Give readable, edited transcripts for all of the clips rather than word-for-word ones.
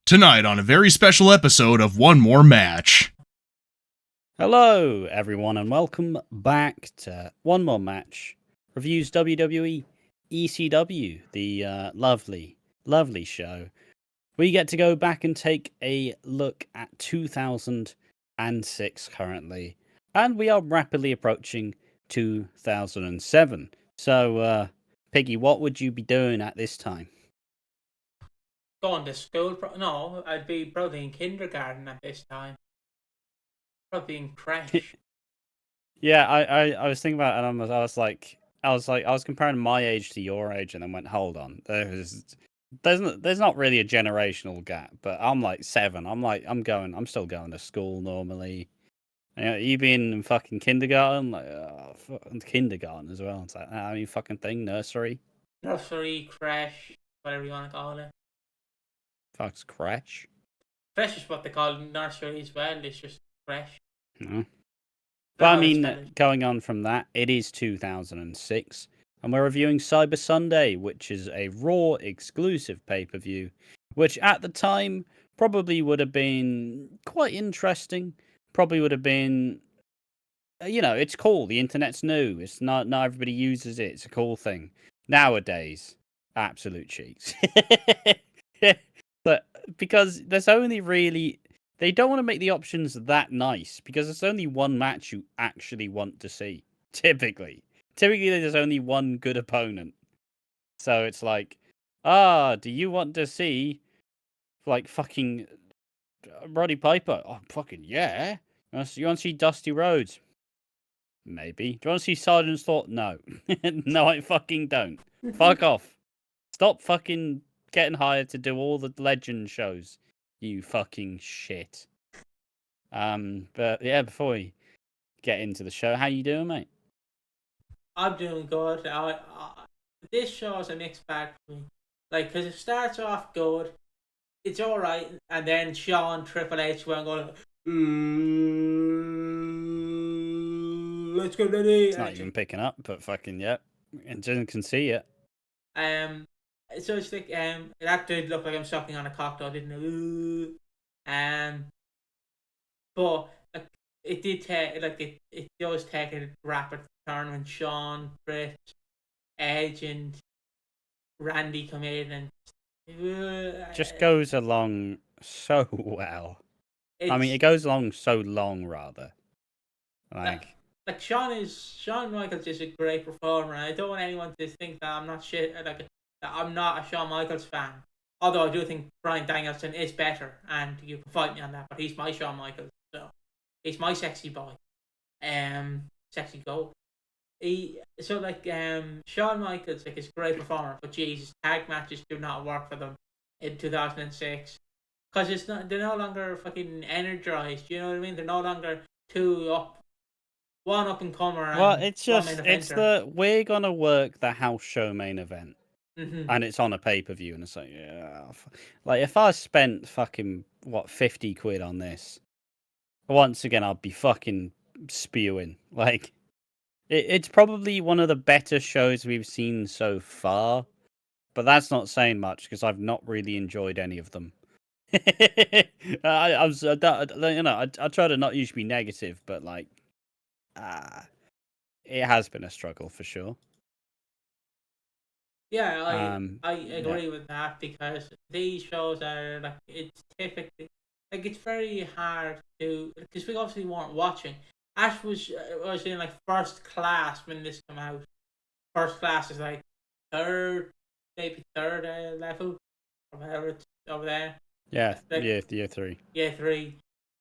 Tonight on a very special episode of One More Match. Hello, everyone, and welcome back to One More Match reviews WWE ECW, the lovely, lovely show. We get to go back and take a look at 2006 currently, and we are rapidly approaching 2007. So, Piggy, what would you be doing at this time? Going to school? No, I'd be probably in kindergarten at this time. Probably in creche. Yeah, I was thinking about it, and I was comparing my age to your age, and then went, hold on, there's not really a generational gap, but I'm like 7. I'm still going to school normally. You know, you being in fucking kindergarten, kindergarten as well. It's like, I mean, fucking thing, nursery. Nursery, creche, whatever you want to call it. Fuck's creche. Creche is what they call nursery as well. It's just creche. No. But I mean, going on from that, it is 2006, and we're reviewing Cyber Sunday, which is a Raw exclusive pay-per-view, which at the time probably would have been quite interesting. Probably would have been, you know, it's cool. The internet's new. It's not everybody uses it. It's a cool thing. Nowadays, absolute cheats. But because there's only really... They don't want to make the options that nice because there's only one match you actually want to see. Typically, there's only one good opponent. So it's like, do you want to see, like, fucking Roddy Piper? Oh, fucking yeah. You want to see Dusty Rhodes? Maybe. Do you want to see Sergeant Slaughter? No. No, I fucking don't. Fuck off. Stop fucking getting hired to do all the legend shows. You fucking shit. But yeah, before we get into the show, how you doing, mate? I'm doing good. This show is a mixed bag for me. Like, because it starts off good, it's alright, and then Shawn, Triple H, went going, let's go, Daddy. It's not even picking up, but fucking yeah, and Jen can see it. So it's like that did look like I'm sucking on a cocktail, didn't it? But like, it did take it does take a rapid turn when Shawn, Britt, Edge, and Randy come in, and just goes along so well. I mean, it goes along so long, rather. Like Shawn Michaels is a great performer. And I don't want anyone to think that I'm not that I'm not a Shawn Michaels fan. Although I do think Bryan Danielson is better, and you can fight me on that. But he's my Shawn Michaels, so he's my sexy boy, sexy goat. Shawn Michaels is a great performer, but Jesus, tag matches do not work for them in 2006 because they're no longer fucking energized. You know what I mean? They're no longer one up and comer. Well, it's the we're gonna work the house show main event. Mm-hmm. And it's on a pay-per-view, and it's like, yeah, like if I spent fucking 50 quid on this, once again I'd be fucking spewing. Like, it's probably one of the better shows we've seen so far, but that's not saying much because I've not really enjoyed any of them. I try to not usually be negative, but like, it has been a struggle for sure. Yeah, I agree with that because these shows are it's typically it's very hard to because we obviously weren't watching. Ash was in first class when this came out. First class is like maybe third level or whatever it's over there. Yeah, year 3. Year 3,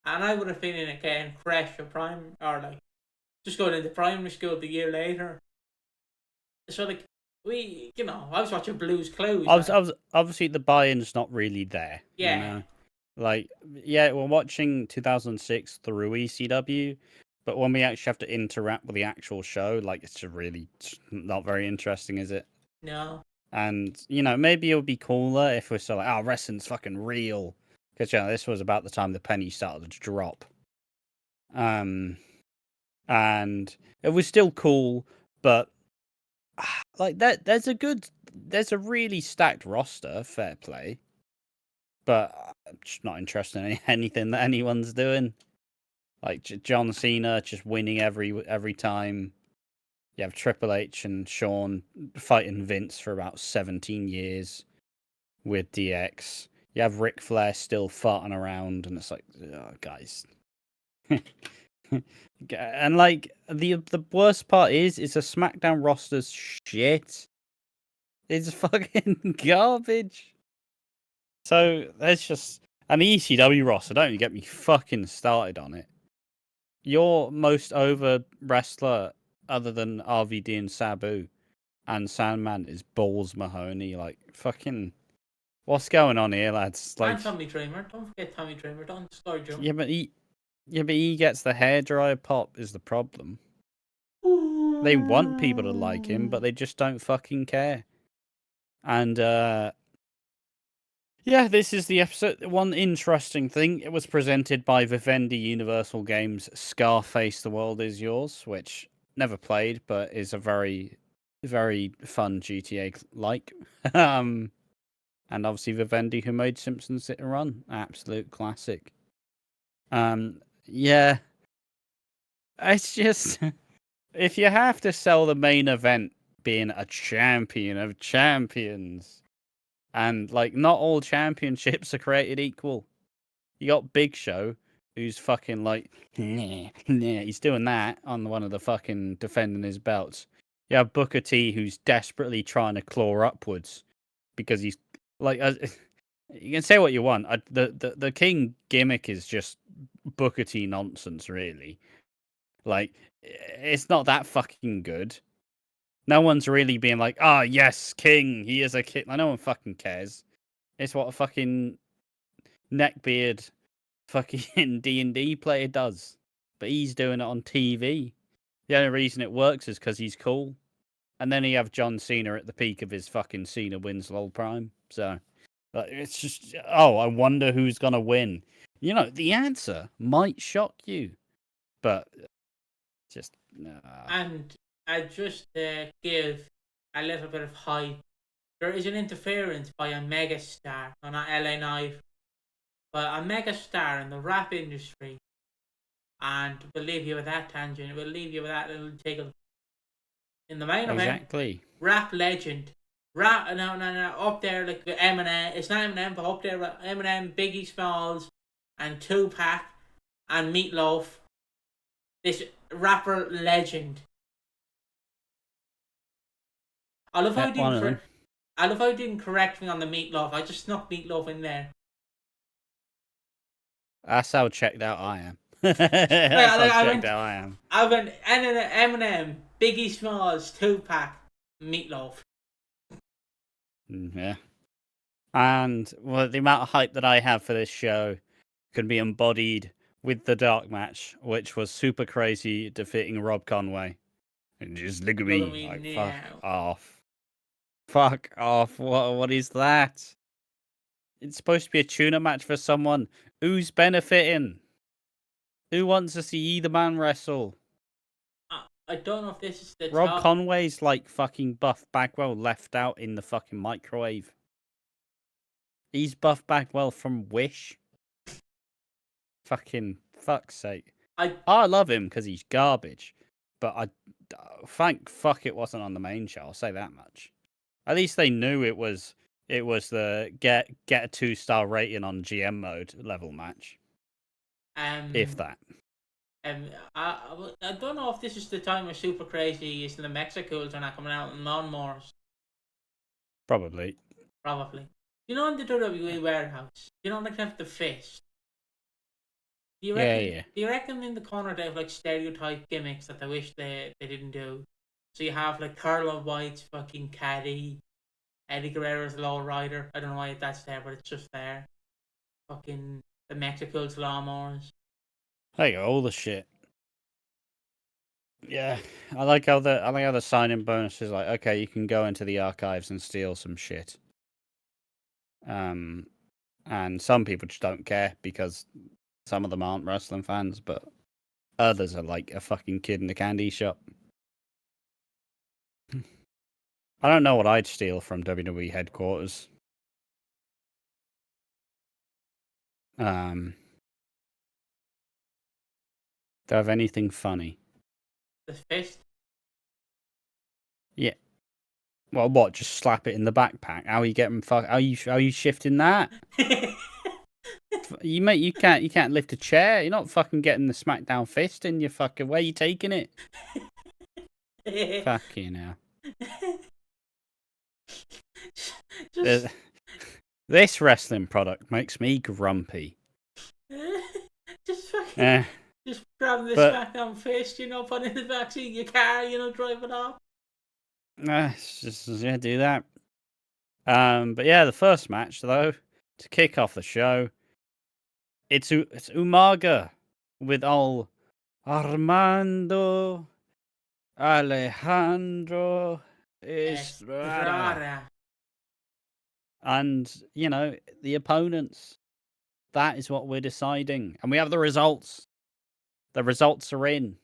and I would have been in again creche or prime or just going into primary school the year later. So I was watching Blue's Clues. I was obviously the buy-in's not really there. Yeah. You know? We're watching 2006 through ECW, but when we actually have to interact with the actual show, it's not very interesting, is it? No. And, maybe it would be cooler if we're still like, wrestling's fucking real. Because, this was about the time the penny started to drop. And it was still cool, but there's a really stacked roster, fair play. But I'm just not interested in anything that anyone's doing. Like John Cena just winning every time. You have Triple H and Shawn fighting Vince for about 17 years with DX. You have Ric Flair still farting around, and it's like, oh, guys. And like the worst part is the SmackDown roster's shit. It's fucking garbage. So there's just an ECW roster. Don't even get me fucking started on it. Your most over wrestler, other than RVD and Sabu and Sandman, is Balls Mahoney. Like fucking, what's going on here, lads? Like, And Tommy Dreamer. Don't forget Tommy Dreamer. Don't scourge him. yeah, but he gets the hairdryer pop is the problem. They want people to like him, but they just don't fucking care. And yeah, this is the episode. One interesting thing, it was presented by Vivendi Universal Games Scarface The World Is Yours, which never played, but is a very, very fun GTA-like. And obviously Vivendi, who made Simpsons Hit and Run. Absolute classic. Yeah. It's just, if you have to sell the main event being a champion of champions, and like not all championships are created equal. You got Big Show, who's fucking like, nah, he's doing that on one of the fucking defending his belts. You have Booker T, who's desperately trying to claw upwards because he's like, you can say what you want. The King gimmick is just Booker T nonsense, really. Like, it's not that fucking good. No one's really being like, oh, yes, King, he is a king. Like, no one fucking cares. It's what a fucking neckbeard fucking D&D player does. But he's doing it on TV. The only reason it works is because he's cool. And then you have John Cena at the peak of his fucking Cena wins lol prime. So, it's just, oh, I wonder who's going to win. You know, the answer might shock you. But, just, And I just give a little bit of hype. There is an interference by a megastar, no, not LA Knight, but a megastar in the rap industry. And we'll leave you with that tangent. We'll leave you with that little tickle. In the main event, exactly. rap legend. Rap, no, up there like Eminem. It's not Eminem, but up there with Eminem, Biggie Smalls, and Tupac, and Meatloaf. This rapper legend. I love how he didn't correct me on the Meatloaf. I just snuck Meatloaf in there. That's how checked out I am. That's how checked out I am. I went Eminem, Biggie Smalls, Tupac, Meatloaf. Yeah. And well, the amount of hype that I have for this show can be embodied with the dark match, which was super crazy defeating Rob Conway. And just look at me, like, now. fuck off. Fuck off. What is that? It's supposed to be a tuna match for someone. Who's benefiting? Who wants to see either man wrestle? I don't know if this is the Rob Conway's like fucking Buff Bagwell left out in the fucking microwave. He's Buff Bagwell from Wish. Fucking fuck's sake. I love him because he's garbage, but I thank fuck it wasn't on the main show. I'll say that much. At least they knew it was the get a 2-star rating on GM mode level match. If that. I don't know if this is the time where Super Crazy is in the Mexicools are not coming out in lawnmowers. Probably. You know, in the WWE warehouse, you know, like have the fist. Do you reckon in the corner they have like stereotype gimmicks that they wish they didn't do? So you have like Carla White's fucking caddy, Eddie Guerrero's low rider. I don't know why that's there, but it's just there. Fucking the Mexicools lawnmowers. There you go, all the shit. Yeah, I like how the signing bonus is like, okay, you can go into the archives and steal some shit. And some people just don't care because some of them aren't wrestling fans, but others are like a fucking kid in a candy shop. I don't know what I'd steal from WWE headquarters. Do I have anything funny? The fist. Yeah. Well, what? Just slap it in the backpack? How are you getting How you shifting that? You can't lift a chair. You're not fucking getting the SmackDown fist in your fucking. Where you taking it? Fucking hell. Just, This wrestling product makes me grumpy. just fucking, just grab the but- SmackDown fist, put it in the backseat of your car, drive it off. It's just do that. But yeah, the first match though, to kick off the show, it's Umaga with old Armando Alejandro Estrada. And, the opponents. That is what we're deciding. And we have the results. The results are in.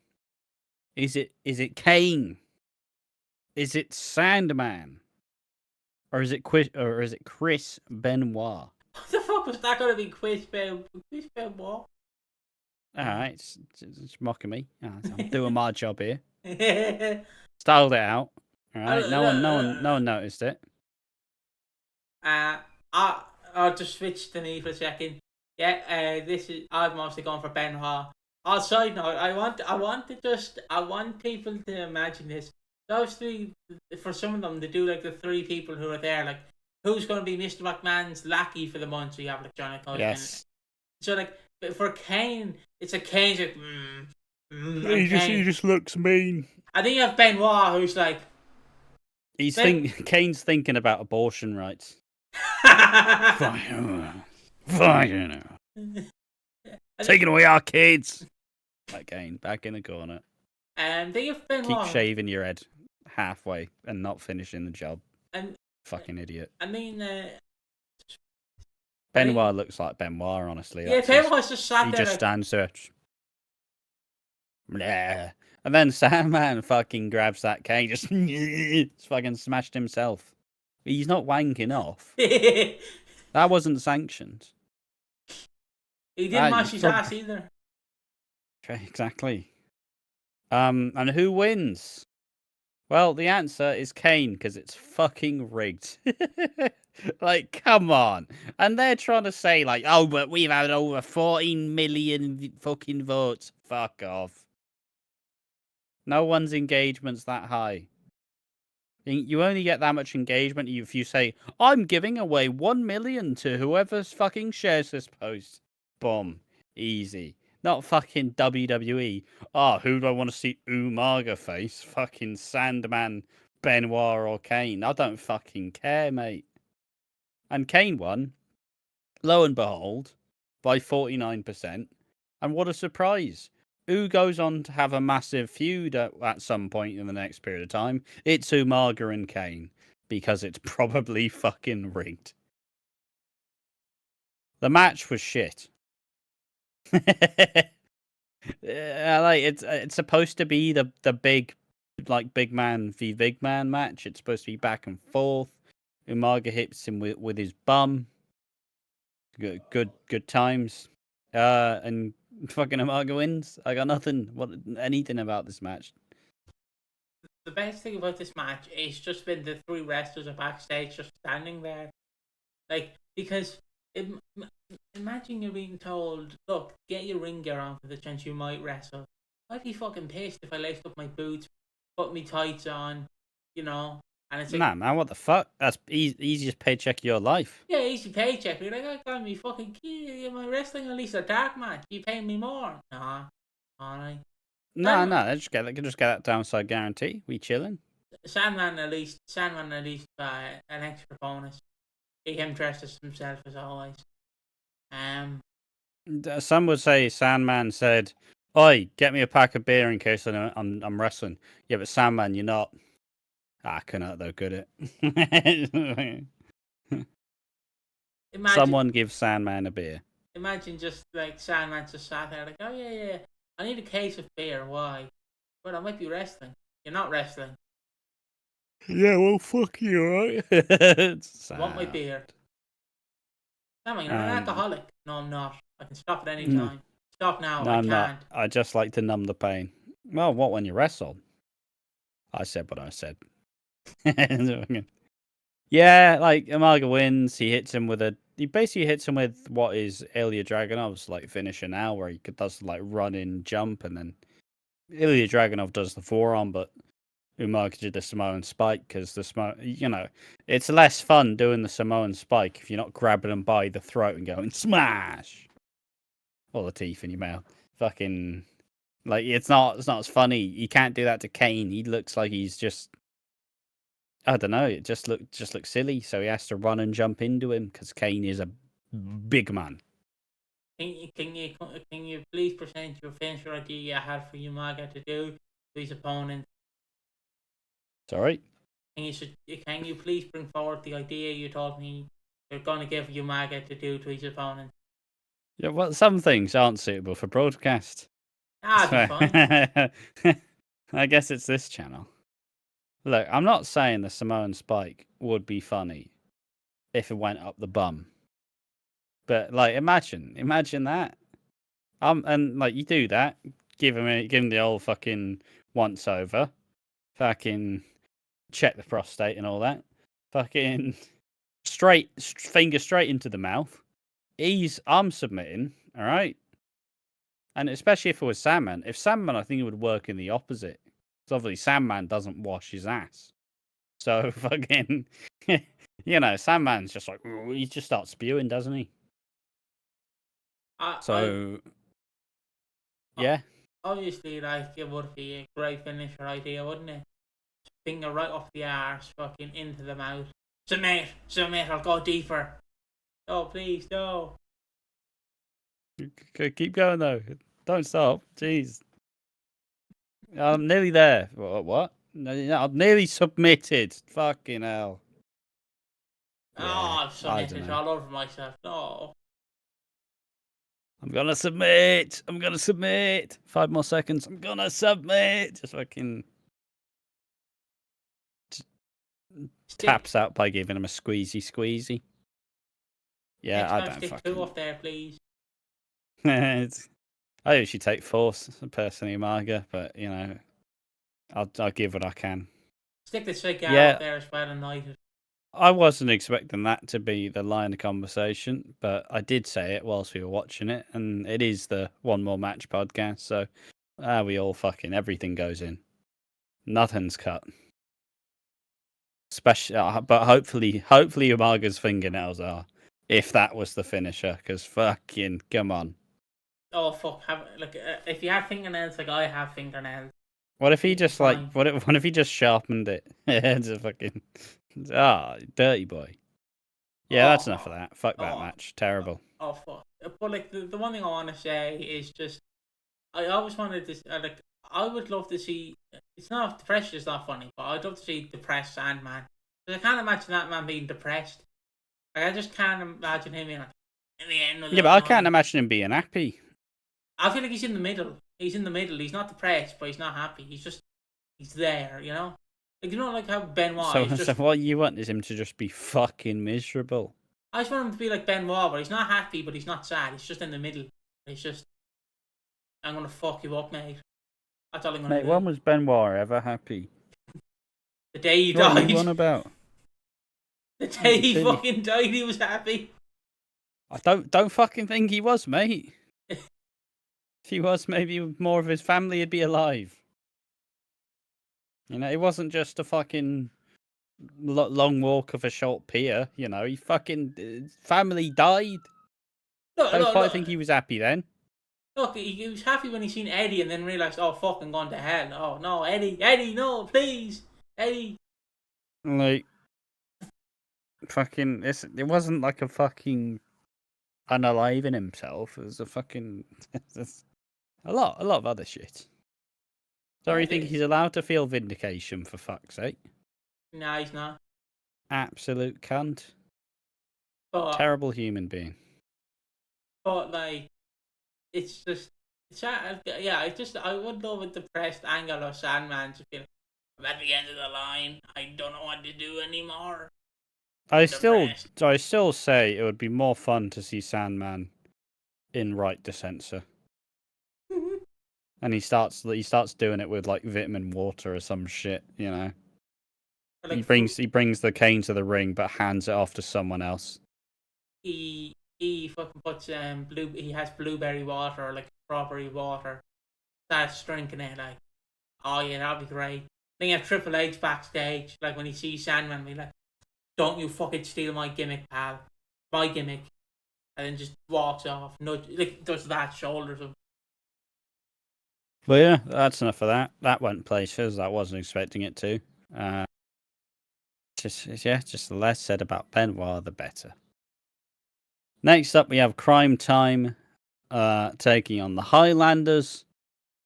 Is it Kane? Is it Sandman? Or is it Chris Benoit? What the fuck was that gonna be, Chris Benoit? Alright, it's mocking me. I'm doing my job here. Styled it out. Alright, no one noticed it. I'll just switch to me for a second. Yeah, I've mostly gone for Benoit. On a side note, I want people to imagine this. Those three, for some of them, they do like the three people who are there, like who's going to be Mr. McMahon's lackey for the month. So you have like Johnny Cole. Yes. So like for Kane, it's a Kane's like, he just looks mean. I think you have Benoit, who's like, Kane's thinking about abortion rights. Fine. Taking away our kids. Like Kane, back in the corner. They have Benoit. Keep shaving your head halfway and not finishing the job. And fucking idiot. I mean, Benoit looks like Benoit, honestly. Yeah, Benoit's just sat he there. He just stands there. Blah. And then Sandman fucking grabs that Kane, just fucking smashed himself. He's not wanking off. That wasn't sanctioned. He didn't mash his ass either. Exactly. And who wins? Well, the answer is Kane, because it's fucking rigged. Like, come on. And they're trying to say, like, oh, but we've had over 14 million fucking votes. Fuck off. No one's engagement's that high. You only get that much engagement if you say, I'm giving away 1 million to whoever's fucking shares this post. Boom. Easy. Not fucking WWE. Oh, who do I want to see Umaga face? Fucking Sandman, Benoit, or Kane. I don't fucking care, mate. And Kane won, lo and behold, by 49%. And what a surprise. Who goes on to have a massive feud at some point in the next period of time? It's Umaga and Kane. Because it's probably fucking rigged. The match was shit. It's supposed to be the big, like, big man v big man match. It's supposed to be back and forth. Umaga hits him with his bum. Good times. And fucking Umaga wins. I got anything about this match. The best thing about this match is just when the three wrestlers are backstage just standing there. Like, because imagine you're being told, look, get your ring gear on for the chance you might wrestle. I'd be fucking pissed if I laced up my boots, put my tights on, and it's like, nah, man, what the fuck? That's easiest paycheck of your life. Yeah, easy paycheck. You're like, I got me fucking key. Am I wrestling at least a dark match? You paying me more? Nah. Alright. No, just get that downside guarantee. We chilling. Sandman at least an extra bonus. He him dressed as himself as always. Some would say Sandman said, "Oi, get me a pack of beer in case I'm wrestling." Yeah, but Sandman, you're not. I couldn't though, could it? Someone give Sandman a beer. Imagine just like Sandman just sat there like, oh yeah, I need a case of beer. Why? Well, I might be wrestling. You're not wrestling. Yeah, well, fuck you, right? Want my beer? I mean, you're an alcoholic. No, I'm not. I can stop at any No. time. Stop now. No, I I'm not. can't. I just like to numb the pain. Well, what when you wrestle? I said what I said. Yeah, like Umaga wins. He basically hits him with what is Ilya Dragunov's like finisher now, where he does like run in, jump, and then Ilya Dragunov does the forearm, but Umaga did the Samoan spike because it's less fun doing the Samoan spike if you're not grabbing him by the throat and going smash, all the teeth in your mouth. Fucking like it's not as funny. You can't do that to Kane. He looks like he's just. I don't know. It just looks silly. So he has to run and jump into him because Kane is a big man. Can you please present your finisher idea you had for Umaga to do to his opponent? Sorry. Can you please bring forward the idea you told me you're going to give Umaga to do to his opponent? Yeah, well, some things aren't suitable for broadcast. Be fine. I guess it's this channel. Look, I'm not saying the Samoan spike would be funny if it went up the bum. But like, imagine that. And like you do that, give him the old fucking once over, fucking check the prostate and all that, fucking finger straight into the mouth. I'm submitting, all right. And especially if it was Sandman. If Sandman, I think it would work in the opposite. Because obviously Sandman doesn't wash his ass. So fucking, Sandman's just like, he just starts spewing, doesn't he? Yeah. Obviously, like, it would be a great finisher idea, wouldn't it? Finger right off the arse, fucking into the mouth. Submit, I'll go deeper. Oh, please, no. Keep going, though. Don't stop. Jeez. I'm nearly there. What? No, I'm nearly submitted. Fucking hell. Yeah, I've submitted all over myself. No. I'm gonna submit. 5 more seconds. I'm gonna submit. Just fucking taps out by giving him a squeezy. Yeah, I don't stick fucking. 2 off there, please. I usually take force personally, Marga, but I'll give what I can. Stick the cigar up there as well and light it. I wasn't expecting that to be the line of conversation, but I did say it whilst we were watching it, and it is the One More Match podcast, so we all fucking everything goes in. Nothing's cut. But hopefully Umarga's fingernails are, if that was the finisher, because fucking come on. Oh fuck! If you have fingernails like I have fingernails. What if he just what if he just sharpened it? It's a fucking dirty boy. Yeah, that's enough of that. Fuck that match. Terrible. Oh fuck! But like the one thing I want to say is just I always wanted to I would love to see. It's not depression is not funny, but I'd love to see depressed Sandman. Because I can't imagine that man being depressed. Like, I just can't imagine him being like in the end. Yeah, but I can't imagine him being happy. I feel like he's in the middle. He's in the middle. He's not depressed, but he's not happy. He's there, you know? Like, like how Benoit So what you want is him to just be fucking miserable. I just want him to be like Benoit, where he's not happy, but he's not sad. He's just in the middle. He's just, I'm going to fuck you up, mate. That's all I'm going to do. Mate, when was Benoit ever happy? The day he died. What are you on about? The day he fucking died, he was happy. I don't fucking think he was, mate. If he was, maybe more of his family would be alive. It wasn't just a fucking long walk of a short pier. He fucking family died. I don't quite think he was happy then. Look, he was happy when he seen Eddie and then realised, oh fuck, I'm going to hell. Oh no, Eddie, no, please, Eddie. Like, fucking, it wasn't like a fucking unaliving himself. It was a fucking a lot of other shit. So you think he's allowed to feel vindication, for fuck's sake? No, he's not. Absolute cunt. But, terrible human being. But like, it's just, I would love a depressed angle of Sandman to feel, I'm at the end of the line. I don't know what to do anymore. I rest. still say it would be more fun to see Sandman in right Descenser. And he starts doing it with like vitamin water or some shit, you know. Like, He brings the cane to the ring, but hands it off to someone else. he fucking puts he has blueberry water or like strawberry water. Starts drinking it like, oh yeah, that'd be great. Then you have Triple H backstage, like when he sees Sandman, be like, don't you fucking steal my gimmick, pal. My gimmick. And then just walks off. Like does that, shoulders him. But yeah, that's enough of that. That went places. I wasn't expecting it to. Just the less said about Benoit, the better. Next up, we have Crime Time taking on the Highlanders,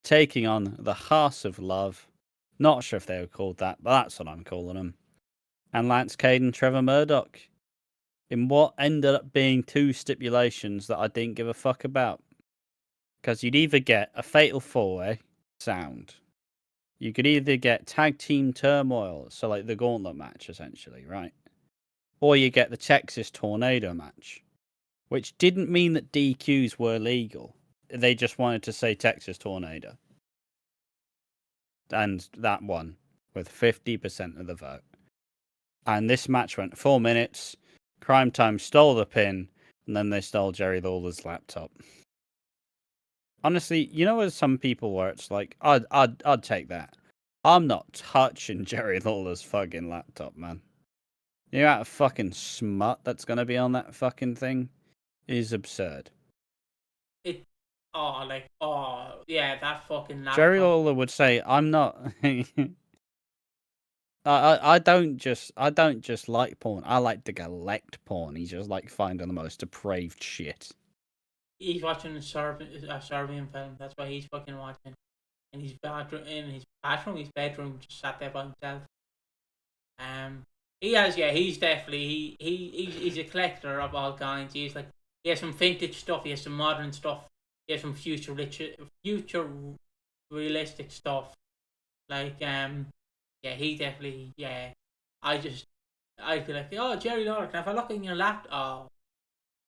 taking on the Hearts of Love. Not sure if they were called that, but that's what I'm calling them. And Lance Cade and Trevor Murdoch. In what ended up being 2 stipulations that I didn't give a fuck about. Because you'd either get a Fatal 4-Way sound. You could either get Tag Team Turmoil, so like the Gauntlet match, essentially, right? Or you get the Texas Tornado match. Which didn't mean that DQs were legal. They just wanted to say Texas Tornado. And that won with 50% of the vote. And this match went 4 minutes. Crime Time stole the pin, and then they stole Jerry Lawler's laptop. Honestly, you know, there's some people where it's like, I'd take that. I'm not touching Jerry Lawler's fucking laptop, man. You know that fucking smut that's gonna be on that fucking thing is absurd. Yeah, that fucking laptop. Jerry Lawler would say, "I'm not." I don't just like porn. I like to collect porn. He's just like finding the most depraved shit. He's watching a Serbian film. That's why he's fucking watching. In his bedroom, just sat there by himself. He's definitely he's a collector of all kinds. He has some vintage stuff. He has some modern stuff. He has some future realistic stuff. Like he definitely I I'd be like, oh, Jerry Lawler, can I have a look in your laptop?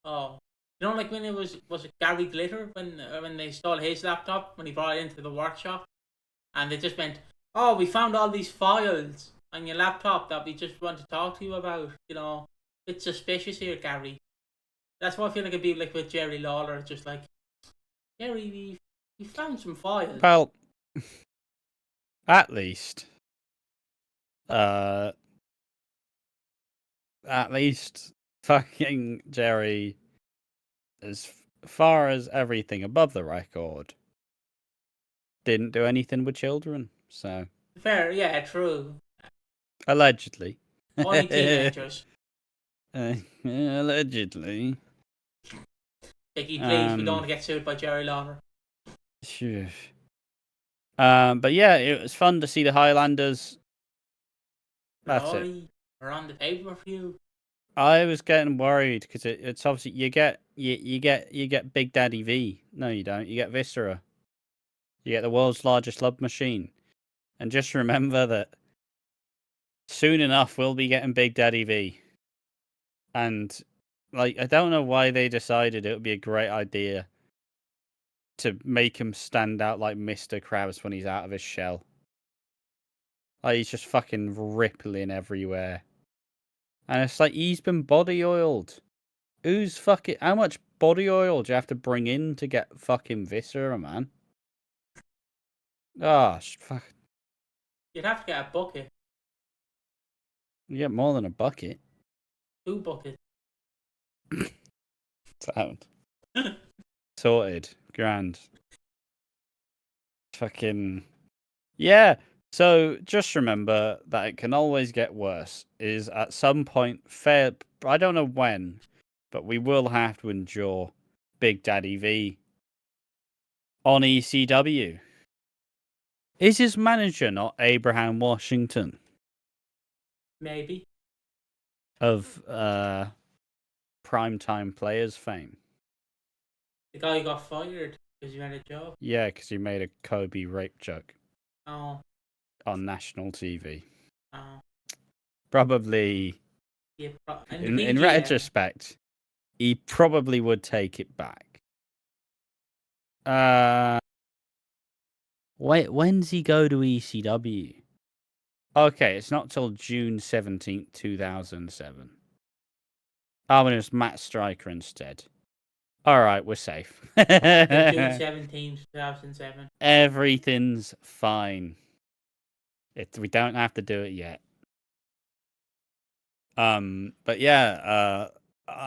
Oh. You know, like when it was it Gary Glitter when they stole his laptop when he brought it into the workshop, and they just went, "Oh, we found all these files on your laptop that we just want to talk to you about." You know, it's suspicious here, Gary. That's what I feel like it'd be like with Jerry Lawler, just like, Jerry, we found some files. Well, at least, at least, fucking Jerry, as far as everything above the record, didn't do anything with children. So Fair, yeah, true. allegedly, Only teenagers. Allegedly. Dickie, please, we don't want to get sued by Jerry Lawler. Sure. But yeah, it was fun to see the Highlanders. That's it. We're on the paper for you. I was getting worried because it's obviously you get Big Daddy V. No, you don't. You get Viscera. You get the world's largest love machine, and just remember that soon enough we'll be getting Big Daddy V. And like, I don't know why they decided it would be a great idea to make him stand out like Mr. Krabs when he's out of his shell. Like, he's just fucking rippling everywhere. And it's like, he's been body oiled. How much body oil do you have to bring in to get fucking Viscera, man? Gosh, fuck. You'd have to get a bucket. You get more than a bucket. 2 buckets. Sound. Sorted. Grand. Fucking. Yeah. So just remember that it can always get worse. Is at some point I don't know when, but we will have to endure Big Daddy V on ECW. Is his manager not Abraham Washington? Maybe. Of Primetime Players fame. The guy got fired because he had a job. Yeah, because he made a Kobe rape joke. Oh. On national TV. Oh. Probably In retrospect, he probably would take it back. Wait, when's he go to ECW? Okay, it's not till June 17th, 2007. Oh, and it was Matt Striker instead. All right, we're safe. June 17th, 2007. Everything's fine. We don't have to do it yet. But yeah,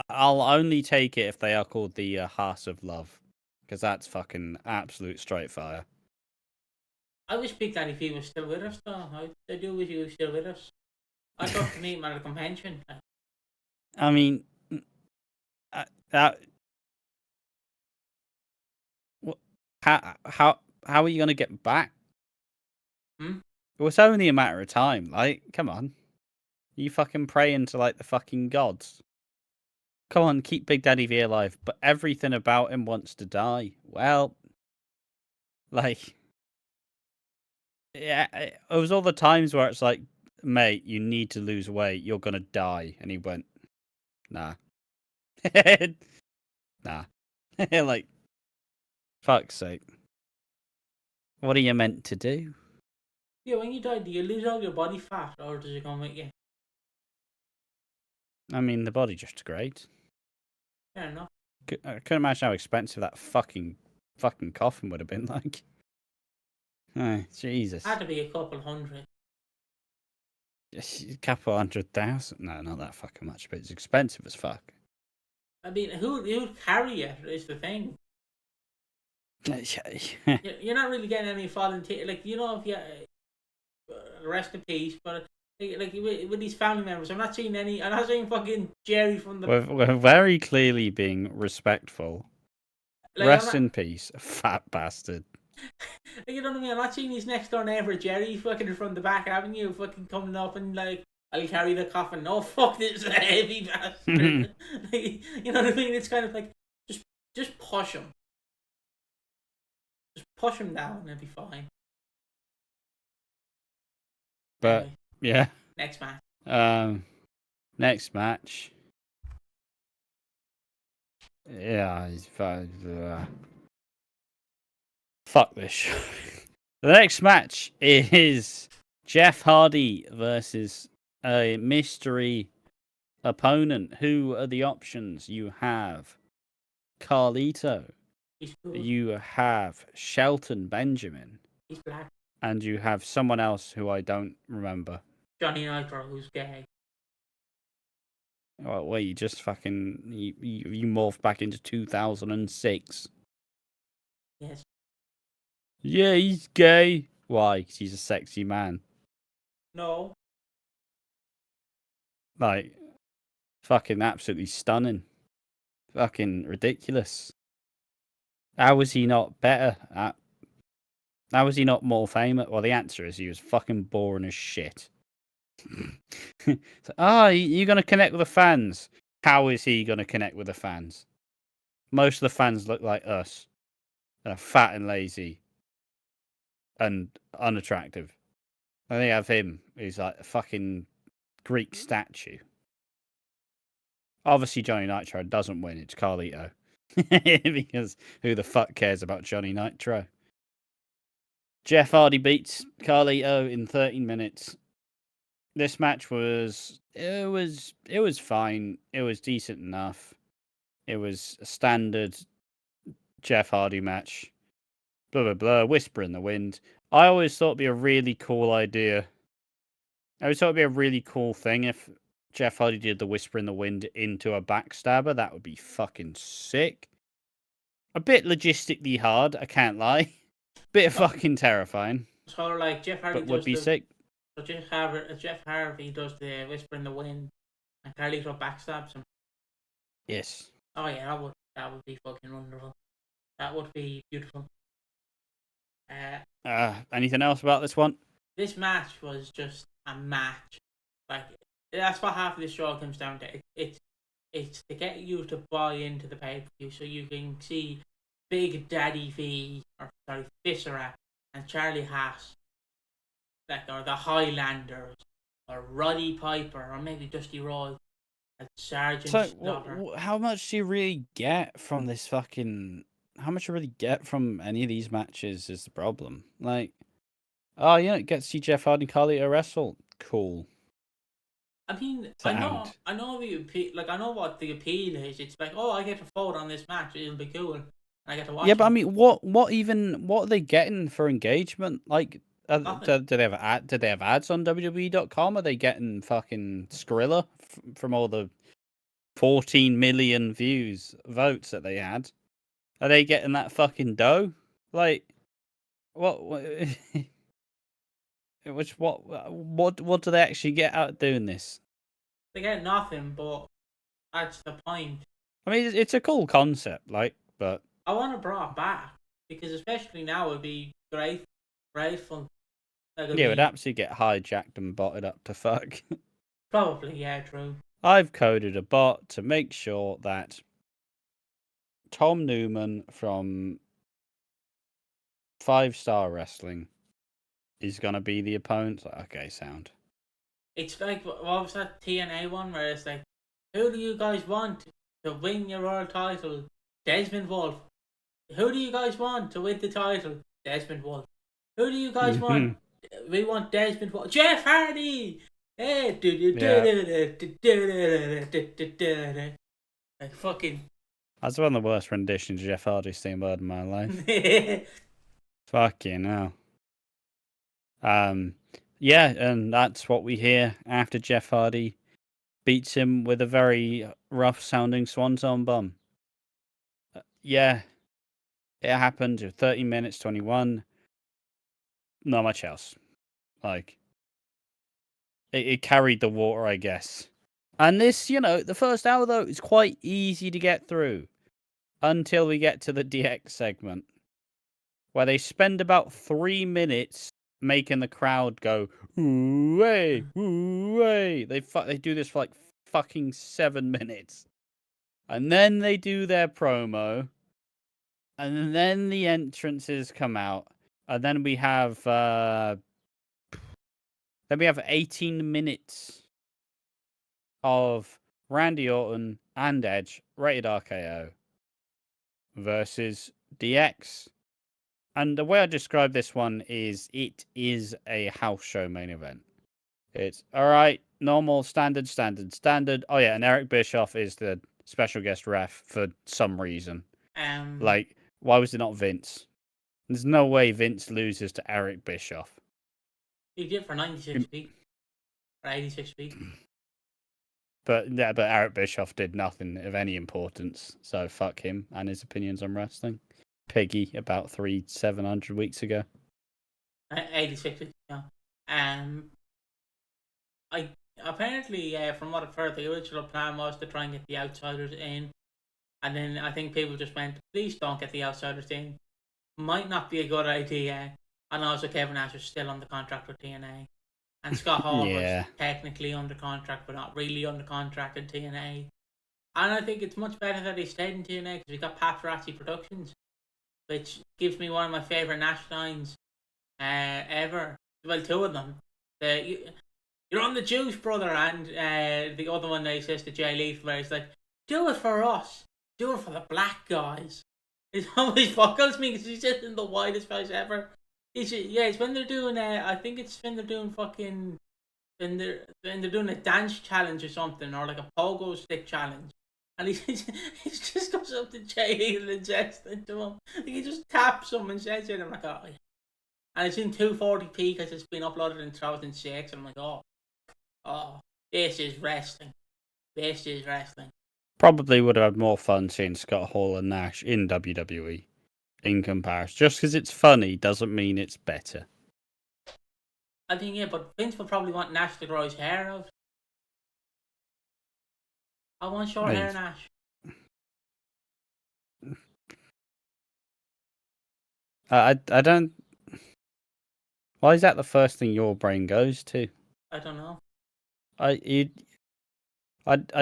I'll only take it if they are called the Hearts of Love, because that's fucking absolute straight fire. I wish Big Daddy V was still with us, though. I do wish he was still with us. I'd love to meet him at a convention. I mean, how are you gonna get back? It was only a matter of time. Like, come on, you fucking praying to like the fucking gods. Come on, keep Big Daddy V alive, but everything about him wants to die. Well, like, yeah, it was all the times where it's like, mate, you need to lose weight. You're gonna die, and he went, nah, nah, like, fuck's sake. What are you meant to do? Yeah, when you die, do you lose all your body fat, or does it come with you? I mean, the body just degrades. Fair enough. I couldn't imagine how expensive that fucking coffin would have been like. Oh, Jesus. Had to be a couple hundred. A couple 100,000? No, not that fucking much, but it's expensive as fuck. I mean, who'd carry it is the thing. You're not really getting any volunteer. Like, you know, if you rest in peace, but like with these family members, I'm not seeing fucking Jerry from the. We're very clearly being respectful. Like, rest in peace, fat bastard. You know what I mean? I'm not seeing his next door neighbor Jerry fucking from the back avenue fucking coming up and like, I'll carry the coffin. No, fuck this heavy bastard. Like, you know what I mean? It's kind of like just push him. Just push him down, it'll be fine. But anyway, yeah. Next match. Next match. Yeah, fuck this show. The next match is Jeff Hardy versus a mystery opponent. Who are the options? You have Carlito. You have Shelton Benjamin. He's black. And you have someone else who I don't remember. Johnny Nitro, who's gay. Oh, wait, you just fucking... You morphed back into 2006. Yes. Yeah, he's gay. Why? 'Cause he's a sexy man. No. Like, fucking absolutely stunning. Fucking ridiculous. How was he not better at... How was he not more famous? Well, the answer is he was fucking boring as shit. So, you're going to connect with the fans. How is he going to connect with the fans? Most of the fans look like us. They're fat and lazy. And unattractive. And they have him. He's like a fucking Greek statue. Obviously, Johnny Nitro doesn't win. It's Carlito. Because who the fuck cares about Johnny Nitro? Jeff Hardy beats Carlito in 13 minutes. This match was fine. It was decent enough. It was a standard Jeff Hardy match. Blah blah blah. Whisper in the wind. I always thought it'd be a really cool idea. I always thought it'd be a really cool thing if Jeff Hardy did the Whisper in the Wind into a backstabber. That would be fucking sick. A bit logistically hard, I can't lie. Bit of fucking terrifying. So like Jeff Hardy would be sick. So Jeff Hardy does the Whisper in the Wind, and Carlito backstabs him. Yes. Oh yeah, that would be fucking wonderful. That would be beautiful. Anything else about this one? This match was just a match. Like, that's what half of the show comes down to. It's to get you to buy into the pay-per-view so you can see Big Daddy V, Viscera, and Charlie Haas, or the Highlanders, or Roddy Piper, or maybe Dusty Rhodes. a sergeant's So, daughter. how much do you really get from this fucking? How much you really get from any of these matches is the problem. Like, oh, it gets you Jeff Hardy, Carly to wrestle. Cool. I mean, Sound. I know the appeal. Like, I know what the appeal is. It's like, oh, I get to vote on this match. It'll be cool. And I get to watch. Yeah, but I it. mean, what are they getting for engagement? Like, Nothing. do they have do they have ads on WWE.com? Are they getting fucking Skrilla from all the 14 million votes that they had? Are they getting that fucking dough? Like, what what do they actually get out of doing this? They get nothing, but that's the point. I mean, it's a cool concept, like, but I want to bring it back because especially now it'd be great fun. Like, yeah, it would absolutely get hijacked and botted up to fuck. probably, yeah, true. I've coded a bot to make sure that Tom Newman from 5-Star Wrestling is gonna be the opponent. Okay, sound. It's like, what was that TNA one where it's like, who do you guys want to win your world title? Desmond Wolf. Who do you guys want to win the title? Desmond Wolf. Who do you guys want? We want Desmond Wolf. Jeff Hardy! Hey, like fucking. That's one of the worst renditions of Jeff Hardy's theme word in my life. Fucking hell. Yeah, and that's what we hear after Jeff Hardy beats him with a very rough sounding swanton bomb. Yeah, it happened. 30 minutes 21. Not much else. Like, it carried the water, I guess. And this, the first hour though is quite easy to get through until we get to the DX segment, where they spend about 3 minutes making the crowd go ooh-way, ooh-way. They do this for like fucking 7 minutes, and then they do their promo, and then the entrances come out, and then we have 18 minutes of Randy Orton and Edge rated RKO versus DX. And the way I describe this one is it is a house show main event. It's alright, normal, standard. Oh yeah, and Eric Bischoff is the special guest ref for some reason. Like, why was it not Vince? There's no way Vince loses to Eric Bischoff. He did for 96 feet. Or 86 feet. But Eric Bischoff did nothing of any importance, so fuck him and his opinions on wrestling. Piggy about 700 weeks ago. 86 feet, yeah. I apparently, from what I've heard, the original plan was to try and get the outsiders in, and then I think people just went, please don't get the outsiders in. Might not be a good idea. And also Kevin Nash was still under contract with TNA. And Scott Hall was technically under contract, but not really under contract in TNA. And I think it's much better that he stayed in TNA because we got Paparazzi Productions, which gives me one of my favourite Nash lines ever. Well, two of them. You're on the juice, brother, and the other one that he says to Jay Lethal, where he's like, do it for us. Do it for the black guys. It always fuckles me because he's just in the widest face ever. It's when they're doing I think it's when they're doing fucking when they're doing a dance challenge or something, or like a pogo stick challenge, and he just goes up to Jay Lethal and says to him, like, he just taps him and says it. I'm like, oh yeah. And it's in 240p because it's been uploaded in 2006, and I'm like, oh, this is wrestling. This is wrestling. Probably would have had more fun seeing Scott Hall and Nash in WWE. In comparison, just because it's funny doesn't mean it's better. I think but Vince would probably want Nash to grow his hair out. I want short hair, Nash. I don't. Why is that the first thing your brain goes to? I don't know. I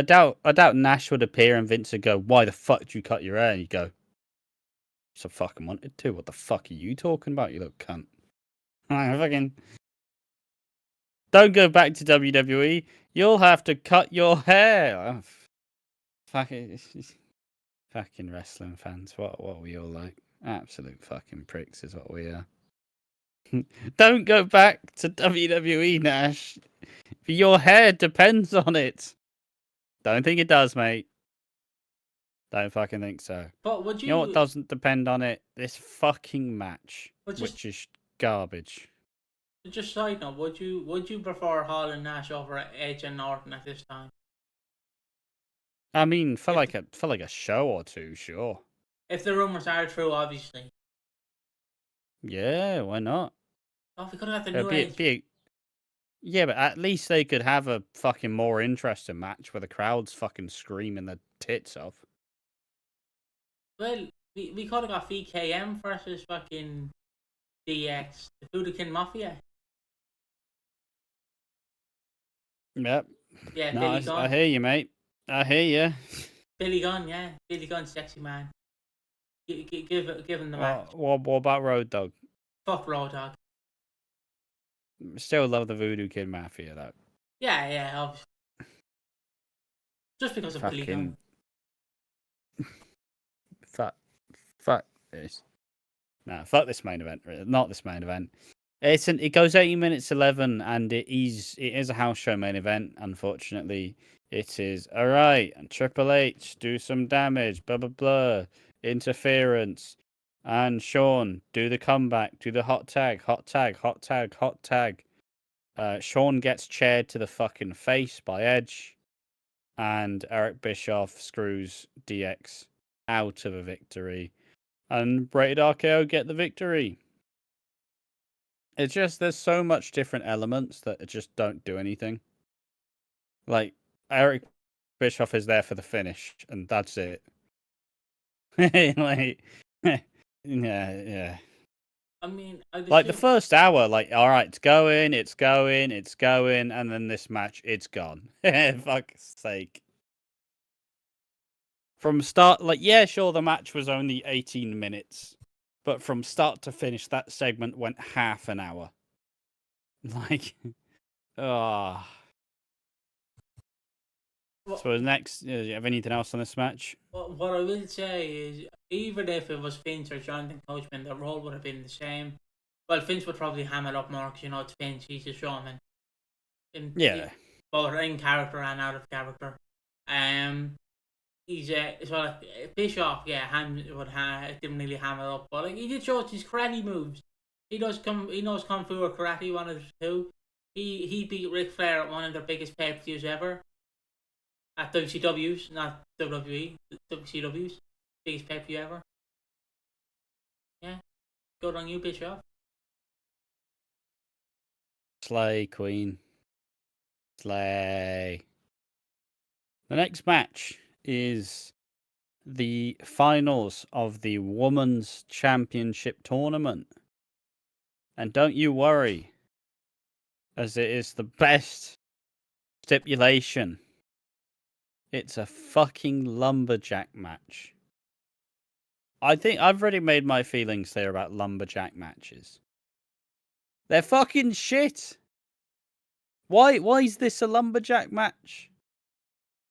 doubt Nash would appear and Vince would go, "Why the fuck did you cut your hair?" And you go, "So fucking wanted to. What the fuck are you talking about, you little cunt?" Fucking don't go back to WWE. You'll have to cut your hair. Fucking wrestling fans. What we all like? Absolute fucking pricks is what we are. Don't go back to WWE, Nash. Your hair depends on it. Don't think it does, mate. Don't fucking think so. But would You know what you? doesn't depend on it? This fucking match, But which is garbage. just side note, would you prefer Hall and Nash over Edge and Norton at this time? I mean, for If like a show or two, sure. if the rumors are true, obviously. Yeah, why not? Oh, we could have got the It'd new Edge. yeah, but at least they could have a fucking more interesting match where the crowd's fucking screaming their tits off. Well, we could have got VKM versus fucking DX, the Budokan Mafia. Yep. Yeah, No, Billy I Gunn. hear you, mate. I hear you. Billy Gunn, yeah. Billy Gunn, sexy man. Give him the match. What about Road Dogg? Fuck Raw Dog. Still love the Voodoo Kid Mafia, though. Yeah, obviously. Just because of Billy Gunn. Fuck this. Nah, fuck this main event. Not this main event. It goes 80 minutes 11, and it is a house show main event. Unfortunately, it is alright. And Triple H do some damage. Blah blah blah. Interference. And Sean do the comeback. Do the hot tag. Hot tag. Hot tag. Hot tag. Sean gets chaired to the fucking face by Edge, and Eric Bischoff screws DX out of a victory, and Rated RKO get the victory. It's just there's so much different elements that just don't do anything. Like Eric Bischoff is there for the finish, and that's it. Like, yeah. I mean, Like the first hour, like all right, it's going, and then this match, it's gone. Fuck's sake. From start, like yeah, sure, the match was only 18 minutes, but from start to finish, that segment went half an hour. Like, ah. So next, do you have anything else on this match? what I will say is, even if it was Vince or Jonathan Coachman, the role would have been the same. Well, Vince would probably ham it up more because it's Vince, he's a showman. Yeah. Both in character and out of character. He's so like Bischoff, yeah, didn't really ham it up, but like he did show us his karate moves. He knows kung fu or karate, one of the two. He beat Ric Flair at one of their biggest pay-per-views ever. At WCW's, not WWE, WCW's biggest pay-per-view ever. Yeah, good on you, Bischoff. Slay, Queen. Slay. The next match is the finals of the Women's Championship Tournament. And don't you worry, as it is the best stipulation. It's a fucking lumberjack match. I think I've already made my feelings clear about lumberjack matches. They're fucking shit. Why is this a lumberjack match?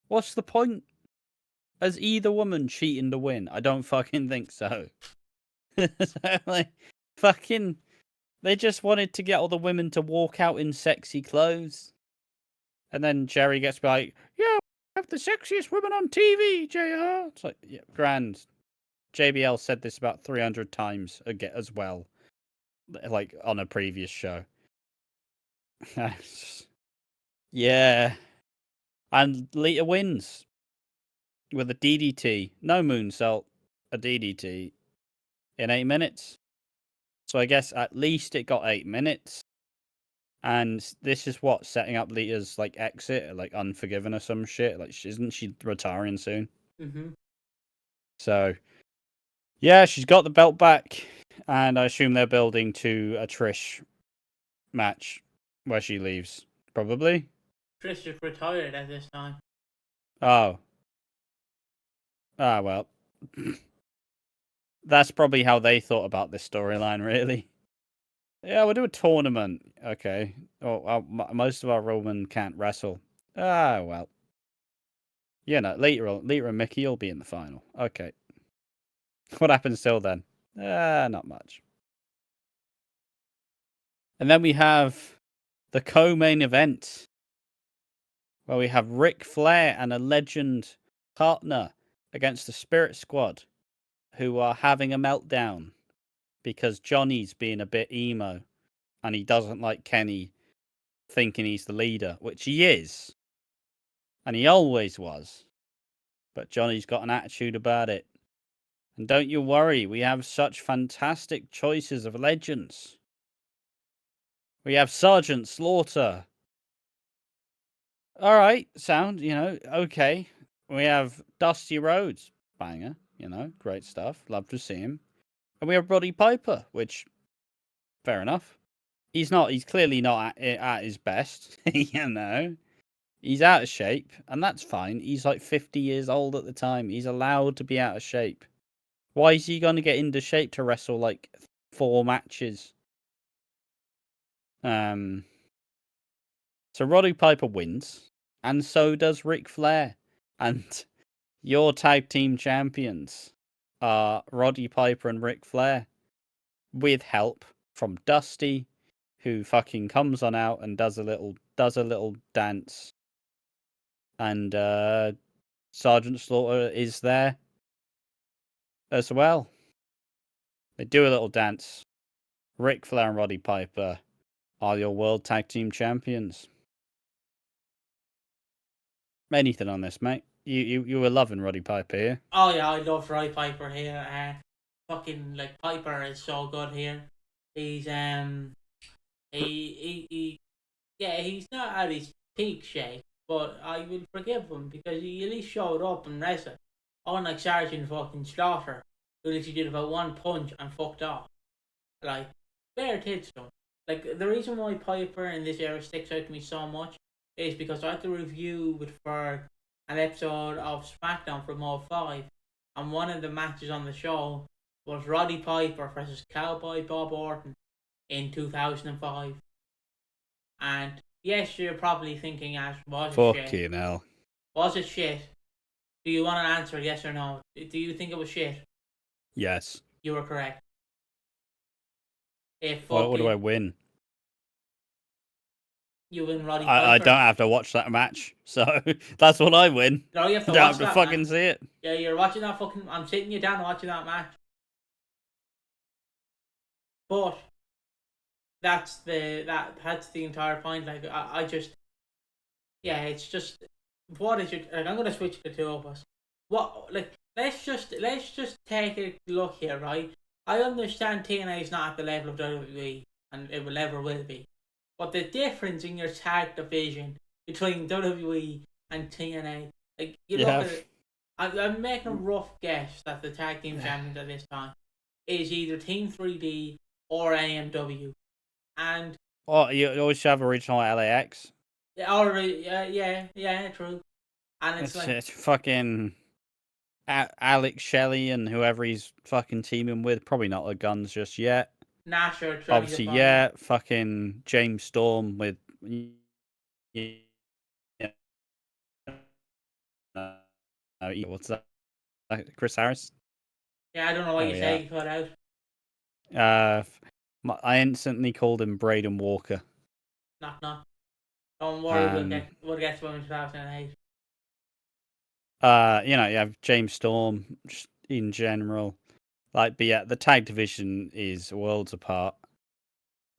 What's the point? Has either woman cheating to win? I don't fucking think so. Like, fucking, they just wanted to get all the women to walk out in sexy clothes. And then Jerry gets like, yeah, we have the sexiest women on TV, JR. It's like, yeah, grand. JBL said this about 300 times as well, like on a previous show. Yeah. And Lita wins with a DDT. No moonsault, a DDT in 8 minutes. So I guess at least it got 8 minutes. And this is what setting up Lita's like exit, like Unforgiven or some shit. Like, isn't she retiring soon? Mm-hmm. So yeah, she's got the belt back, and I assume they're building to a Trish match where she leaves. Probably. Trish is retired at this time. Oh. Ah, well. That's probably how they thought about this storyline, really. Yeah, we'll do a tournament. Okay. Oh, most of our women can't wrestle. Ah, well. Yeah, no, Lita and Mickey will be in the final. Okay. What happens till then? Not much. And then we have the co-main event, where we have Ric Flair and a legend partner against the Spirit Squad, who are having a meltdown because Johnny's being a bit emo and he doesn't like Kenny thinking he's the leader, which he is. And he always was. But Johnny's got an attitude about it. And don't you worry, we have such fantastic choices of legends. We have Sergeant Slaughter. Alright, sound, okay. We have Dusty Rhodes. Banger, great stuff. Love to see him. And we have Roddy Piper, which, fair enough. He's clearly not at his best, He's out of shape, and that's fine. He's like 50 years old at the time. He's allowed to be out of shape. Why is he going to get into shape to wrestle like 4 matches? So Roddy Piper wins, and so does Ric Flair. And your tag team champions are Roddy Piper and Ric Flair, with help from Dusty, who fucking comes on out and does a little dance. And Sergeant Slaughter is there as well. They do a little dance. Ric Flair and Roddy Piper are your World Tag Team Champions. Anything on this, mate? You were loving Roddy Piper here. Oh yeah, I love Roddy Piper here. Fucking like Piper is so good here. He's he's not at his peak shape, but I will forgive him because he at least showed up and wrestled. Unlike Sergeant fucking Slaughter, who literally did about 1 punch and fucked off. Like, bare tits though. Like, the reason why Piper in this era sticks out to me so much is because I had to review with Ferg an episode of SmackDown from 05, and one of the matches on the show was Roddy Piper versus Cowboy Bob Orton in 2005. And yes, you're probably thinking, Ash, was it shit? Fucking hell. Was it shit? Do you want an answer, yes or no? Do you think it was shit? Yes. You were correct. What do I win? You win Roddy Piper. I don't have to watch that match, so that's what I win. No, you have to don't watch have to that fucking match. See it. Yeah, you're watching that fucking... I'm sitting you down watching that match. But that's the entire point. Like, I just... Yeah, it's just... What is it? Like, I'm going to switch the two of us. What... Like, let's just take a look here, right? I understand TNA is not at the level of WWE, and it will never will be. But the difference in your tag division between WWE and TNA, like, you look at it, I'm making a rough guess that the tag team champions at this time is either Team 3D or AMW. And you always have original LAX. Yeah, true. And it's fucking Alex Shelley and whoever he's fucking teaming with. Probably not the Guns just yet. Nah, sure. Obviously, yeah. Fucking James Storm with. What's that? Chris Harris? Yeah, I don't know what you say. You cut out. I instantly called him Braden Walker. No. Don't worry, we'll get to him in 2008. You have James Storm just in general. But yeah, the tag division is worlds apart.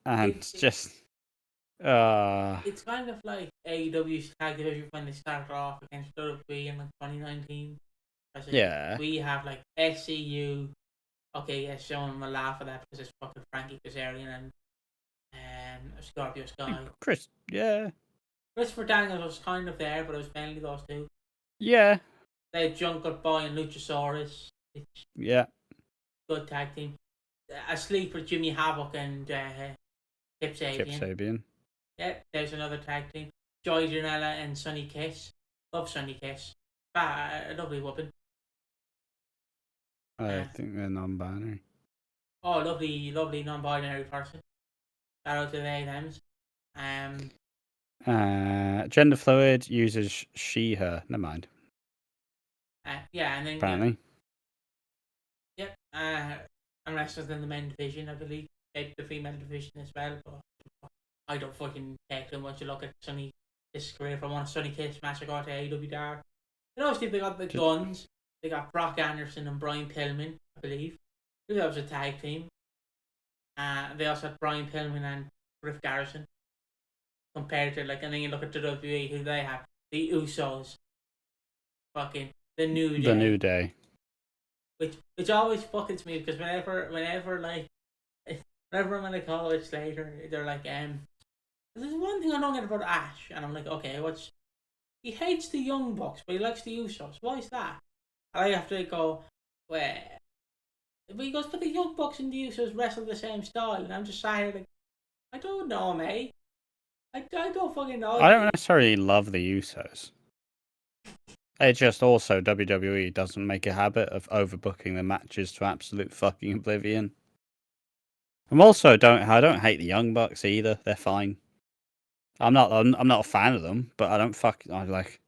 And it's kind of like AEW's tag division when they started off against WWE in like 2019. Yeah. We have like SCU. Okay, yeah, someone will laugh at that because it's fucking Frankie Kazarian and Scorpio Sky. Christopher Daniels was kind of there, but it was mainly those two. Yeah. They had Jungle Boy and Luchasaurus. Yeah. Good tag team. A sleeper, Jimmy Havoc and Kip Sabian. Yeah, there's another tag team. Joy Janela and Sonny Kiss. Love Sonny Kiss. A lovely woman. I think they're non-binary. Oh, lovely non-binary person. Shout out to they, thems. Gender fluid uses she, her. Never mind. Yeah, and then Apparently. yep. I'm wrestling in the men's division, I believe. The female division as well, but I don't fucking take too much a look at his career. If I want a Sonny Kiss match, I go to AEW Dark. And obviously they got the Guns. They got Brock Anderson and Brian Pillman, I believe. That was a tag team. They also had Brian Pillman and Griff Garrison. Compared to and then you look at the WWE, who they have, the Usos, fucking the New Day. The New Day. Which always fucking me because whenever I'm in a college later, they're like, there's one thing I don't get about Ash, and I'm like, okay, he hates the Young Bucks, but he likes the Usos. Why is that? And I have to go, well, but he goes, but the Young Bucks and the Usos wrestle the same style, and I'm just sat here like, I don't know, mate. I don't fucking know. I don't necessarily love the Usos. It's just also WWE doesn't make a habit of overbooking the matches to absolute fucking oblivion. I don't hate the Young Bucks either. They're fine. I'm not a fan of them, but I like.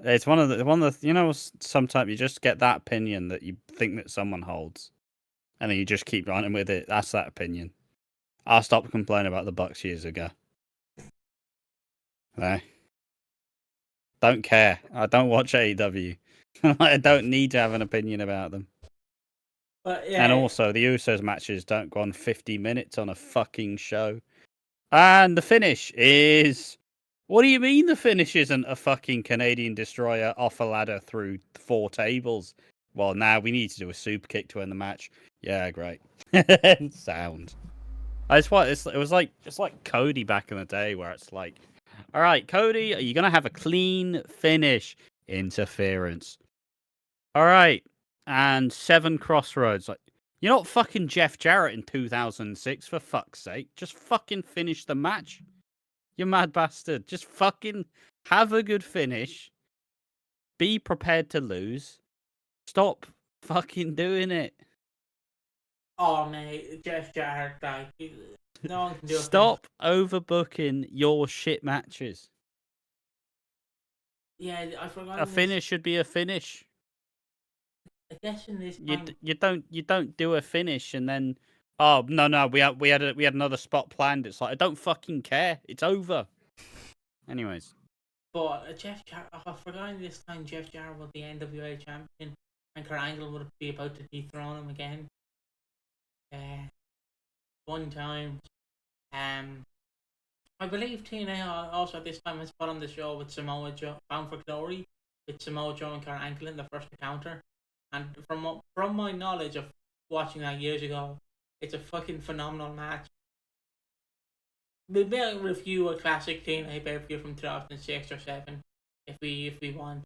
It's one of the sometimes you just get that opinion that you think that someone holds, and then you just keep running with it. That's that opinion. I stopped complaining about the Bucks years ago. Don't care. I don't watch AEW. I don't need to have an opinion about them. But yeah. And also, the Usos matches don't go on 50 minutes on a fucking show. And the finish is... What do you mean the finish isn't a fucking Canadian Destroyer off a ladder through 4 tables? Well, now we need to do a super kick to end the match. Yeah, great. Sound. It's like Cody back in the day where it's like, all right, Cody, are you going to have a clean finish? Interference. All right. And 7 crossroads. Like, you're not fucking Jeff Jarrett in 2006, for fuck's sake. Just fucking finish the match. You mad bastard. Just fucking have a good finish. Be prepared to lose. Stop fucking doing it. Oh, mate, Jeff Jarrett, no one can do it. Stop overbooking your shit matches. Yeah, I forgot. A finish should be a finish. I guess in this you don't do a finish and then no we had another spot planned. It's like I don't fucking care. It's over. Anyways. But Jeff Jarrett, I forgot this time Jeff Jarrett was the NWA champion and Kurt Angle would be about to dethrone him again. One time. I believe TNA also at this time has put on the show with Samoa Joe, Bound for Glory, with Samoa Joe and Kurt Angle in the first encounter. And from my knowledge of watching that years ago, it's a fucking phenomenal match. Maybe I'll review a classic TNA pay-per-view from 2006 or 7 if we want.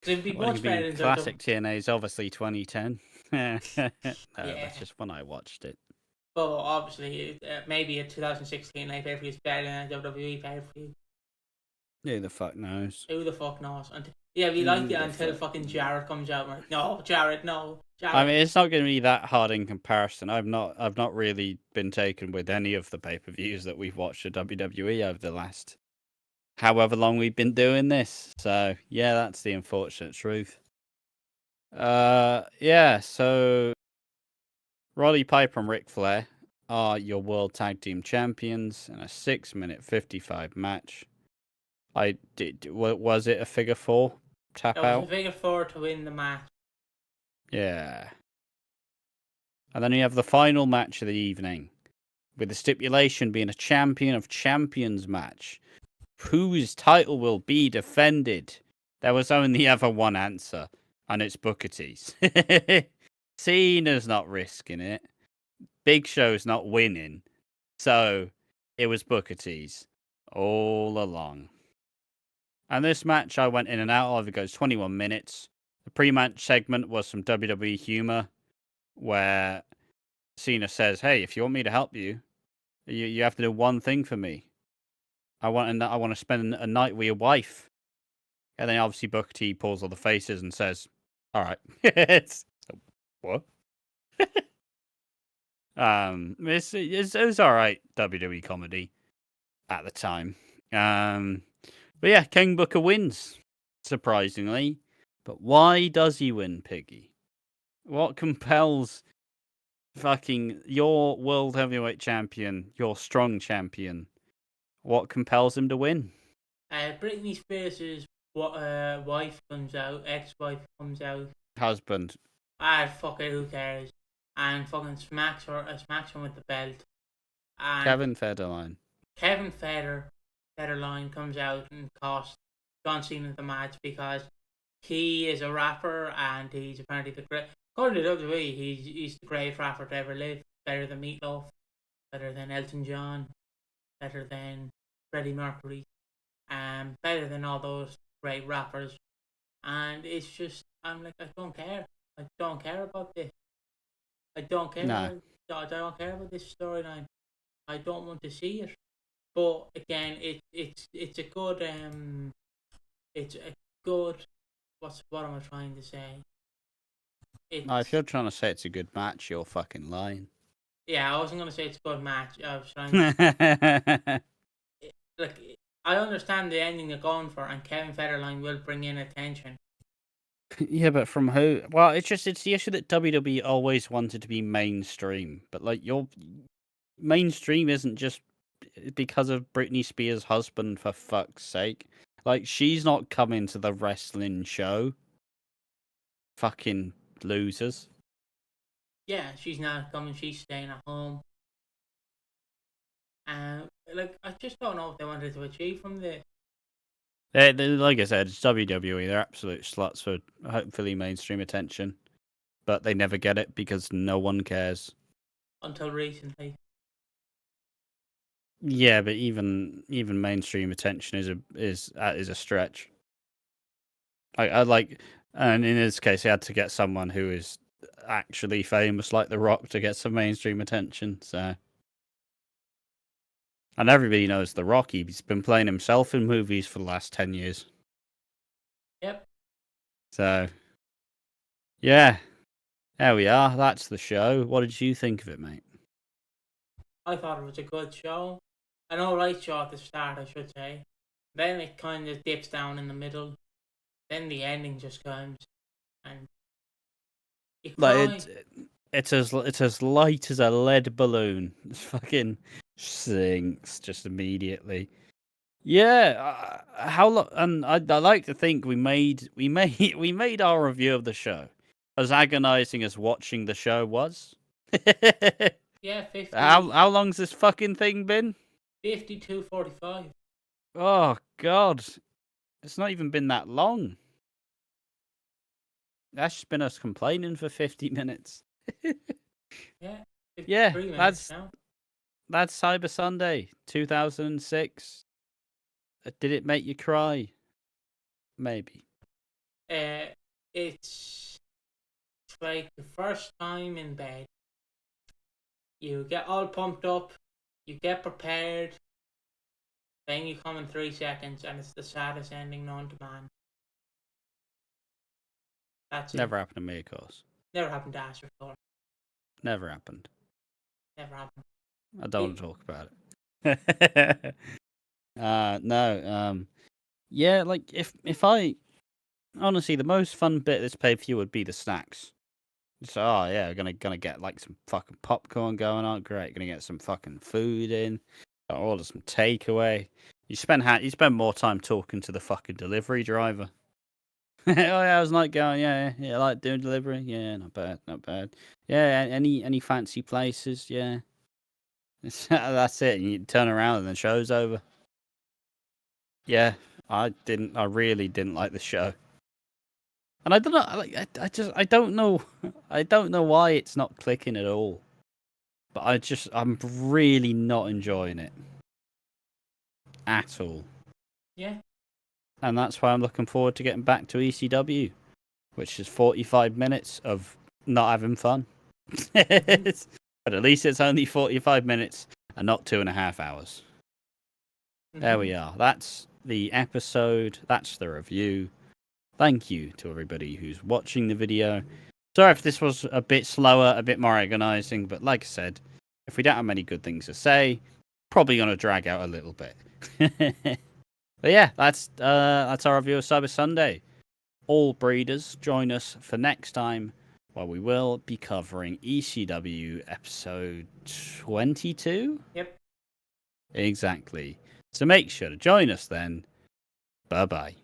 It'd be much better than classic TNA is obviously 2010. That's just when I watched it. But obviously, maybe a 2016 pay-per-view is better than a WWE pay-per-view. Who the fuck knows? Who the fuck knows? Yeah, we like it until fucking Jarrett comes out. Like, no, Jarrett, no. Jarrett. I mean, it's not going to be that hard in comparison. I've not really been taken with any of the pay-per-views that we've watched at WWE over the last however long we've been doing this. So yeah, that's the unfortunate truth. Yeah. So Roddy Piper and Ric Flair are your World Tag Team Champions in a 6-minute 55 match. Was it a figure 4 tap out? It was a figure 4 to win the match. Yeah. And then you have the final match of the evening, with the stipulation being a Champion of Champions match, whose title will be defended. There was only ever one answer, and it's Booker T's. Cena's not risking it. Big Show's not winning. So, it was Booker T's all along. And this match I went in and out of. It goes 21 minutes. The pre-match segment was some WWE humor where Cena says, hey, if you want me to help you, you have to do one thing for me. I want to spend a night with your wife. And then obviously Booker T pulls all the faces and says, all right. What? It was all right WWE comedy at the time. But yeah, King Booker wins, surprisingly. But why does he win, Piggy? What compels fucking your world heavyweight champion, your strong champion? What compels him to win? Britney Spears' wife comes out, ex-wife comes out. Husband. Fuck it, who cares? And fucking smacks him with the belt. And Kevin Federline. Kevin Federline comes out and costs John Cena the match because he is a rapper and he's apparently the great. According to WWE, he's the greatest rapper to ever live. Better than Meatloaf, better than Elton John, better than Freddie Mercury, better than all those great rappers. And it's just, I'm like, I don't care. I don't care about this. I don't care. No. I don't care about this storyline. I don't want to see it. But again, it's a good what am I trying to say? If you're trying to say it's a good match, you're fucking lying. Yeah, I wasn't gonna say it's a good match. I was trying to like, I understand the ending they're going for, and Kevin Federline will bring in attention. Yeah, but from who? Well, it's the issue that WWE always wanted to be mainstream, but like your mainstream isn't just because of Britney Spears' husband, for fuck's sake. Like, she's not coming to the wrestling show. Fucking losers. Yeah, she's not coming. She's staying at home. Like, I just don't know what they wanted to achieve from this. Like I said, it's WWE. They're absolute sluts for hopefully mainstream attention, but they never get it because no one cares. Until recently. Yeah, but even mainstream attention is a stretch. I like, and in this case, he had to get someone who is actually famous, like The Rock, to get some mainstream attention. So, and everybody knows The Rock. He's been playing himself in movies for the last 10 years. Yep. So, yeah, there we are. That's the show. What did you think of it, mate? I thought it was a good show. An alright show at the start, I should say. Then it kind of dips down in the middle. Then the ending just comes, and you cry. Like it's as light as a lead balloon. It's fucking sinks just immediately. Yeah, how long? And I like to think we made our review of the show as agonizing as watching the show was. Yeah, 50. How long's this fucking thing been? 52:45. Oh God, it's not even been that long. That's just been us complaining for 50 minutes. Yeah. Yeah, 53 minutes now. that's Cyber Sunday 2006. Did it make you cry? Maybe. It's like the first time in bed. You get all pumped up, you get prepared, then you come in 3 seconds, and it's the saddest ending known to man. That's Never happened to me, of course. Never happened to Ash before. Never happened. Never happened. I don't want to talk about it. No. Yeah, like if I honestly, the most fun bit of this pay-per-view would be the snacks. So, oh yeah, gonna get like some fucking popcorn going on. Great, gonna get some fucking food in. Order some takeaway. You spend more time talking to the fucking delivery driver. Oh yeah, I was like going, yeah, I like doing delivery. Yeah, not bad. Yeah, any fancy places? Yeah. That's it. You turn around and the show's over. Yeah, I really didn't like the show. And I don't know, I don't know, I don't know why it's not clicking at all. But I'm really not enjoying it. At all. Yeah. And that's why I'm looking forward to getting back to ECW, which is 45 minutes of not having fun. But at least it's only 45 minutes and not 2.5 hours. There we are. That's the episode. That's the review. Thank you to everybody who's watching the video. Sorry if this was a bit slower, a bit more agonizing, but like I said, if we don't have many good things to say, probably going to drag out a little bit. But yeah, that's our review of Cyber Sunday. all breeders, join us for next time, where we will be covering ECW episode 22. Yep. Exactly. So make sure to join us then. Bye bye.